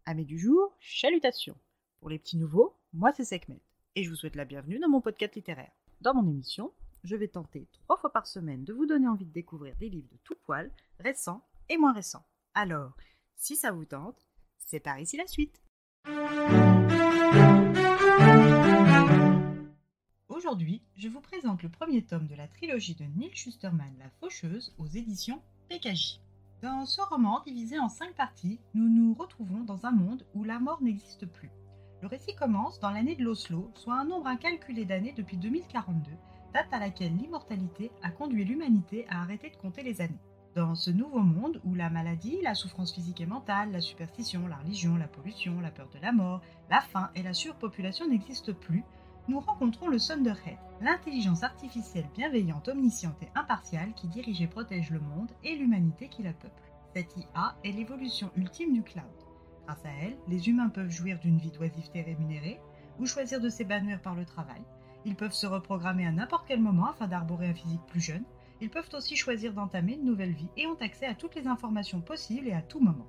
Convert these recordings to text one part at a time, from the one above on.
Amis du jour, chalutations. Pour les petits nouveaux, moi c'est Sekhmet et je vous souhaite la bienvenue dans mon podcast littéraire. Dans mon émission, je vais tenter 3 fois par semaine de vous donner envie de découvrir des livres de tout poil, récents et moins récents. Alors, si ça vous tente, c'est par ici la suite. Aujourd'hui, je vous présente le premier tome de la trilogie de Neal Shusterman, La Faucheuse, aux éditions PKJ. Dans ce roman, divisé en 5 parties, nous nous retrouvons dans un monde où la mort n'existe plus. Le récit commence dans l'année de l'Oslo, soit un nombre incalculé d'années depuis 2042, date à laquelle l'immortalité a conduit l'humanité à arrêter de compter les années. Dans ce nouveau monde où la maladie, la souffrance physique et mentale, la superstition, la religion, la pollution, la peur de la mort, la faim et la surpopulation n'existent plus, nous rencontrons le Thunderhead, l'intelligence artificielle bienveillante, omnisciente et impartiale qui dirige et protège le monde et l'humanité qui la peuple. Cette IA est l'évolution ultime du cloud. Grâce à elle, les humains peuvent jouir d'une vie d'oisiveté rémunérée ou choisir de s'épanouir par le travail. Ils peuvent se reprogrammer à n'importe quel moment afin d'arborer un physique plus jeune. Ils peuvent aussi choisir d'entamer une nouvelle vie et ont accès à toutes les informations possibles et à tout moment.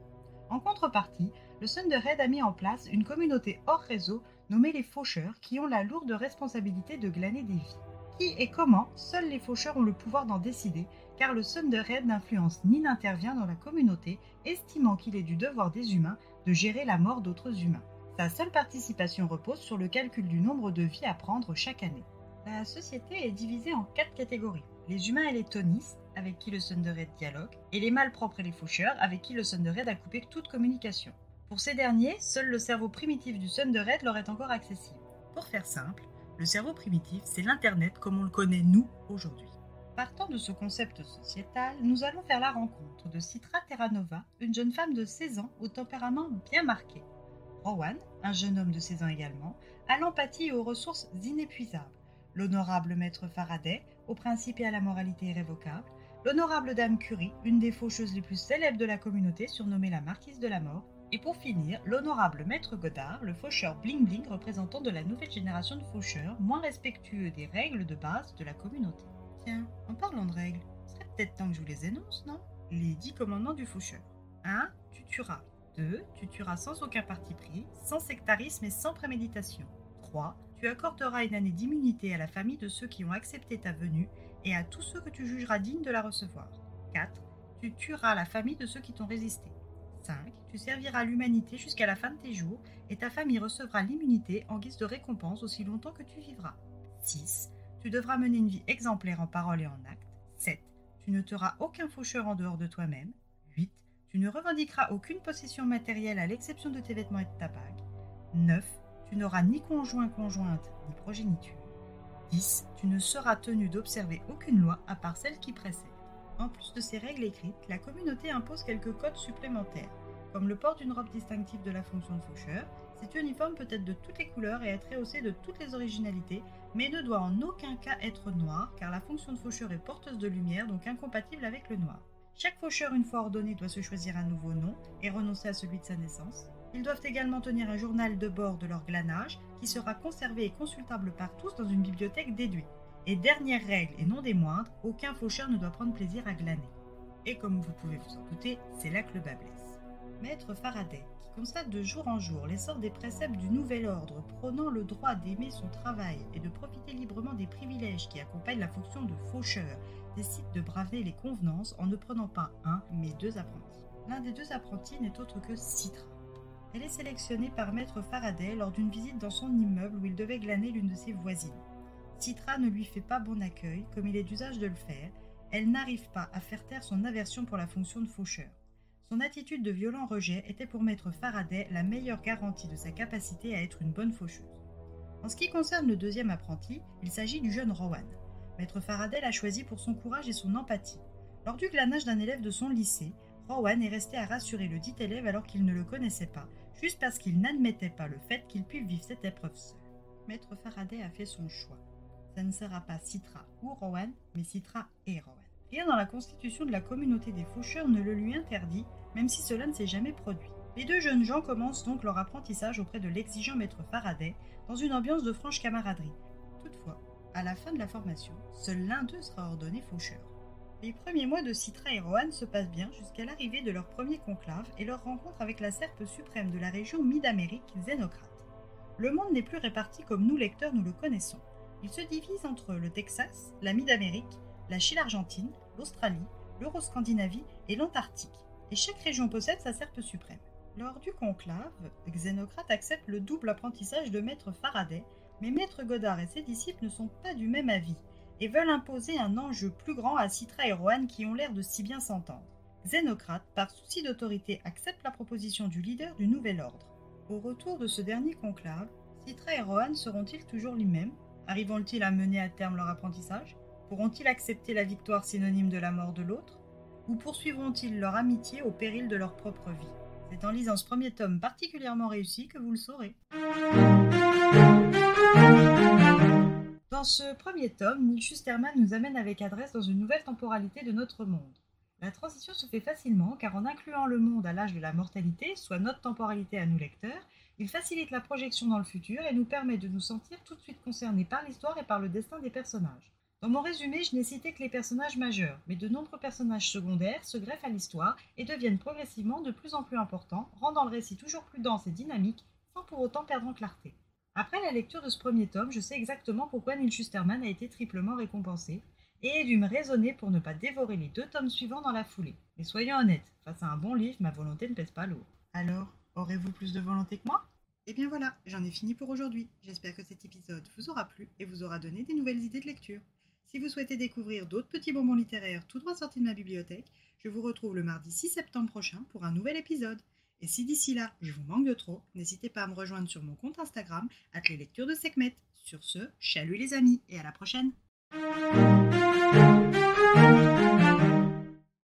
En contrepartie, le Thunderhead a mis en place une communauté hors réseau nommée les Faucheurs qui ont la lourde responsabilité de glaner des vies. Qui et comment, seuls les Faucheurs ont le pouvoir d'en décider, car le Thunderhead n'influence ni n'intervient dans la communauté, estimant qu'il est du devoir des humains de gérer la mort d'autres humains. Sa seule participation repose sur le calcul du nombre de vies à prendre chaque année. La société est divisée en 4 catégories. Les humains et les tonistes, avec qui le Thunderhead dialogue, et les malpropres et les faucheurs, avec qui le Thunderhead a coupé toute communication. Pour ces derniers, seul le cerveau primitif du Thunderhead leur est encore accessible. Pour faire simple, le cerveau primitif, c'est l'Internet comme on le connaît nous aujourd'hui. Partant de ce concept sociétal, nous allons faire la rencontre de Citra Terranova, une jeune femme de 16 ans au tempérament bien marqué. Rowan, un jeune homme de 16 ans également, a l'empathie et aux ressources inépuisables. L'honorable maître Faraday, aux principes et à la moralité irrévocables. L'honorable dame Curie, une des faucheuses les plus célèbres de la communauté, surnommée la marquise de la mort. Et pour finir, l'honorable maître Godard, le faucheur bling bling représentant de la nouvelle génération de faucheurs, moins respectueux des règles de base de la communauté. Tiens, en parlant de règles, ce serait peut-être temps que je vous les énonce, non? Les 10 commandements du faucheur. 1. Tu tueras. 2. Tu tueras sans aucun parti pris, sans sectarisme et sans préméditation. 3. Tu accorderas une année d'immunité à la famille de ceux qui ont accepté ta venue et à tous ceux que tu jugeras dignes de la recevoir. 4. Tu tueras la famille de ceux qui t'ont résisté. 5. Tu serviras l'humanité jusqu'à la fin de tes jours et ta famille recevra l'immunité en guise de récompense aussi longtemps que tu vivras. 6. Tu devras mener une vie exemplaire en parole et en acte. 7. Tu ne tueras aucun faucheur en dehors de toi-même. 8. Tu ne revendiqueras aucune possession matérielle à l'exception de tes vêtements et de ta bague. 9. Tu n'auras ni conjointe ni progéniture. 10. Tu ne seras tenu d'observer aucune loi à part celle qui précède. En plus de ces règles écrites, la communauté impose quelques codes supplémentaires, comme le port d'une robe distinctive de la fonction de faucheur. Cet uniforme peut être de toutes les couleurs et être rehaussé de toutes les originalités, mais ne doit en aucun cas être noir, car la fonction de faucheur est porteuse de lumière, donc incompatible avec le noir. Chaque faucheur, une fois ordonné, doit se choisir un nouveau nom et renoncer à celui de sa naissance. Ils doivent également tenir un journal de bord de leur glanage, qui sera conservé et consultable par tous dans une bibliothèque déduite. Et dernière règle, et non des moindres, aucun faucheur ne doit prendre plaisir à glaner. Et comme vous pouvez vous en douter, c'est là que le bas blesse. Maître Faraday, qui constate de jour en jour l'essor des préceptes du nouvel ordre prônant le droit d'aimer son travail et de profiter librement des privilèges qui accompagnent la fonction de faucheur, décide de braver les convenances en ne prenant pas un, mais 2 apprentis. L'un des 2 apprentis n'est autre que Citra. Elle est sélectionnée par Maître Faraday lors d'une visite dans son immeuble où il devait glaner l'une de ses voisines. Citra ne lui fait pas bon accueil, comme il est d'usage de le faire. Elle n'arrive pas à faire taire son aversion pour la fonction de faucheur. Son attitude de violent rejet était pour Maître Faraday la meilleure garantie de sa capacité à être une bonne faucheuse. En ce qui concerne le 2e apprenti, il s'agit du jeune Rowan. Maître Faraday l'a choisi pour son courage et son empathie. Lors du glanage d'un élève de son lycée, Rowan est resté à rassurer le dit élève alors qu'il ne le connaissait pas, juste parce qu'il n'admettait pas le fait qu'il puisse vivre cette épreuve seul. Maître Faraday a fait son choix. Ça ne sera pas Citra ou Rowan, mais Citra et Rowan. Rien dans la constitution de la communauté des faucheurs ne le lui interdit, même si cela ne s'est jamais produit. Les 2 jeunes gens commencent donc leur apprentissage auprès de l'exigeant maître Faraday, dans une ambiance de franche camaraderie. Toutefois, à la fin de la formation, seul l'un d'eux sera ordonné faucheur. Les premiers mois de Citra et Rohan se passent bien jusqu'à l'arrivée de leur premier conclave et leur rencontre avec la serpe suprême de la région Mid-Amérique, Xénocrate. Le monde n'est plus réparti comme nous lecteurs nous le connaissons. Il se divise entre le Texas, la Mid-Amérique, la Chine-Argentine, l'Australie, l'Euroscandinavie et l'Antarctique. Et chaque région possède sa serpe suprême. Lors du conclave, Xénocrate accepte le double apprentissage de Maître Faraday, mais Maître Godard et ses disciples ne sont pas du même avis et veulent imposer un enjeu plus grand à Citra et Rohan qui ont l'air de si bien s'entendre. Xénocrate, par souci d'autorité, accepte la proposition du leader du nouvel ordre. Au retour de ce dernier conclave, Citra et Rohan seront-ils toujours les mêmes? Arriveront-ils à mener à terme leur apprentissage? Pourront-ils accepter la victoire synonyme de la mort de l'autre? Ou poursuivront-ils leur amitié au péril de leur propre vie? C'est en lisant ce premier tome particulièrement réussi que vous le saurez. Dans ce premier tome, Neal Shusterman nous amène avec adresse dans une nouvelle temporalité de notre monde. La transition se fait facilement car en incluant le monde à l'âge de la mortalité, soit notre temporalité à nous lecteurs, il facilite la projection dans le futur et nous permet de nous sentir tout de suite concernés par l'histoire et par le destin des personnages. Dans mon résumé, je n'ai cité que les personnages majeurs, mais de nombreux personnages secondaires se greffent à l'histoire et deviennent progressivement de plus en plus importants, rendant le récit toujours plus dense et dynamique, sans pour autant perdre en clarté. Après la lecture de ce premier tome, je sais exactement pourquoi Neal Shusterman a été triplement récompensé, et ai dû me raisonner pour ne pas dévorer les 2 tomes suivants dans la foulée. Mais soyons honnêtes, face à un bon livre, ma volonté ne pèse pas lourd. Alors, aurez-vous plus de volonté que moi? Eh bien voilà, j'en ai fini pour aujourd'hui. J'espère que cet épisode vous aura plu et vous aura donné des nouvelles idées de lecture. Si vous souhaitez découvrir d'autres petits bonbons littéraires tout droit sortis de ma bibliothèque, je vous retrouve le mardi 6 septembre prochain pour un nouvel épisode. Et si d'ici là, je vous manque de trop, n'hésitez pas à me rejoindre sur mon compte Instagram, @leslecturesdesekhmet. Sur ce, chalut les amis et à la prochaine!